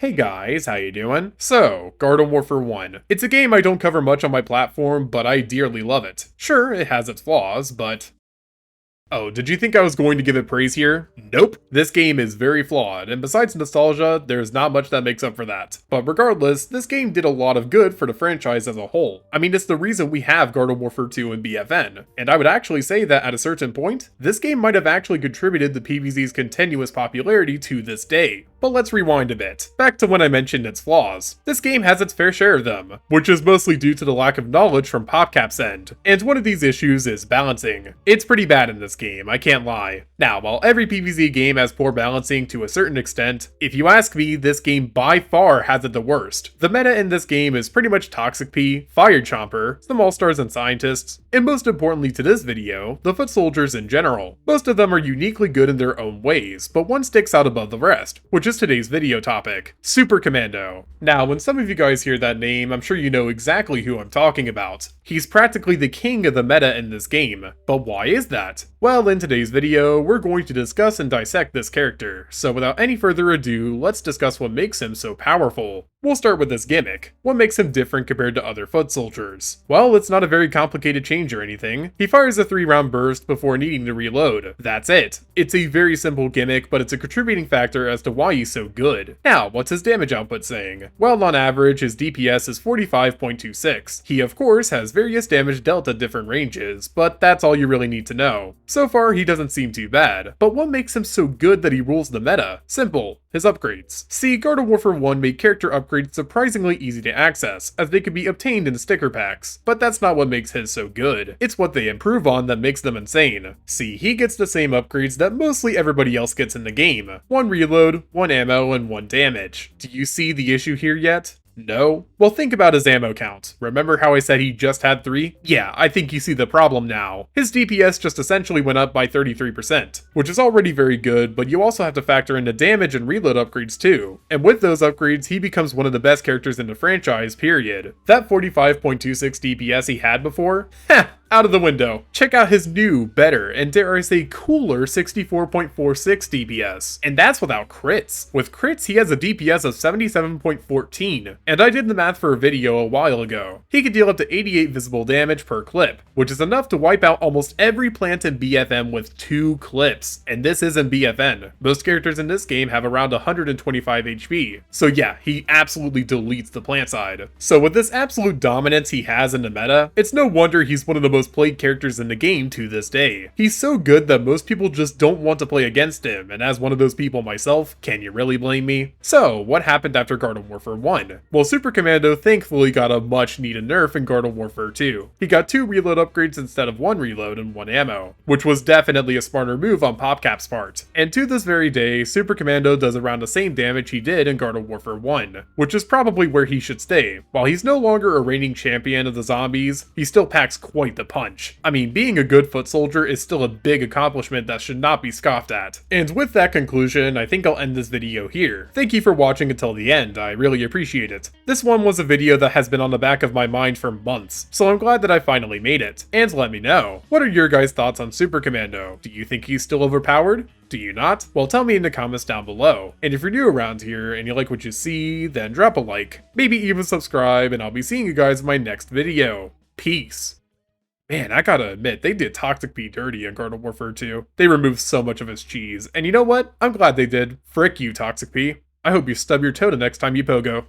Hey guys, how you doing? So, Garden Warfare 1. It's a game I don't cover much on my platform, but I dearly love it. Sure, it has its flaws, but oh, did you think I was going to give it praise here? Nope. This game is very flawed, and besides nostalgia, there's not much that makes up for that. But regardless, this game did a lot of good for the franchise as a whole. I mean, it's the reason we have Garden Warfare 2 and BFN. And I would actually say that at a certain point, this game might have actually contributed to PVZ's continuous popularity to this day. But let's rewind a bit. Back to when I mentioned its flaws. This game has its fair share of them, which is mostly due to the lack of knowledge from PopCap's end. And one of these issues is balancing. It's pretty bad in this game, I can't lie. Now, while every PvZ game has poor balancing to a certain extent, if you ask me, this game by far has it the worst. The meta in this game is pretty much Toxic P, Fire Chomper, some All-Stars and Scientists, and most importantly to this video, the Foot Soldiers in general. Most of them are uniquely good in their own ways, but one sticks out above the rest, which is today's video topic, Super Commando. Now, when some of you guys hear that name, I'm sure you know exactly who I'm talking about. He's practically the king of the meta in this game, but why is that? Well, in today's video, we're going to discuss and dissect this character, so without any further ado, let's discuss what makes him so powerful. We'll start with his gimmick. What makes him different compared to other foot soldiers? Well, it's not a very complicated change or anything. He fires a 3-round burst before needing to reload. That's it. It's a very simple gimmick, but it's a contributing factor as to why he's so good. Now, what's his damage output saying? Well, on average, his DPS is 45.26. He, of course, has various damage dealt at different ranges, but that's all you really need to know. So far, he doesn't seem too bad. But what makes him so good that he rules the meta? Simple. His upgrades. See, Garden Warfare 1 made character upgrades surprisingly easy to access, as they could be obtained in sticker packs. But that's not what makes his so good. It's what they improve on that makes them insane. See, he gets the same upgrades that mostly everybody else gets in the game. 1 reload, 1 ammo, and 1 damage. Do you see the issue here yet? No? Well, think about his ammo count. Remember how I said he just had 3? Yeah, I think you see the problem now. His DPS just essentially went up by 33%, which is already very good, but you also have to factor in the damage and reload upgrades too. And with those upgrades, he becomes one of the best characters in the franchise, period. That 45.26 DPS he had before? Heh! Out of the window. Check out his new, better, and dare I say cooler 64.46 DPS. And that's without crits. With crits, he has a DPS of 77.14. And I did the math for a video a while ago. He could deal up to 88 visible damage per clip, which is enough to wipe out almost every plant in BFM with 2 clips. And this isn't BFN. Most characters in this game have around 125 HP. So yeah, he absolutely deletes the plant side. So with this absolute dominance he has in the meta, it's no wonder he's one of the most played characters in the game to this day. He's so good that most people just don't want to play against him, and as one of those people myself, can you really blame me? So, what happened after Garden Warfare 1? Well, Super Commando thankfully got a much needed nerf in Garden Warfare 2. He got 2 reload upgrades instead of 1 reload and 1 ammo, which was definitely a smarter move on PopCap's part. And to this very day, Super Commando does around the same damage he did in Garden Warfare 1, which is probably where he should stay. While he's no longer a reigning champion of the zombies, he still packs quite the punch. I mean, being a good foot soldier is still a big accomplishment that should not be scoffed at. And with that conclusion, I think I'll end this video here. Thank you for watching until the end, I really appreciate it. This one was a video that has been on the back of my mind for months, so I'm glad that I finally made it. And let me know, what are your guys' thoughts on Super Commando? Do you think he's still overpowered? Do you not? Well, tell me in the comments down below. And if you're new around here and you like what you see, then drop a like, maybe even subscribe, and I'll be seeing you guys in my next video. Peace. Man, I gotta admit, they did Toxic P dirty in Garden Warfare 2. They removed so much of his cheese, and you know what? I'm glad they did. Frick you, Toxic P. I hope you stub your toe the next time you pogo.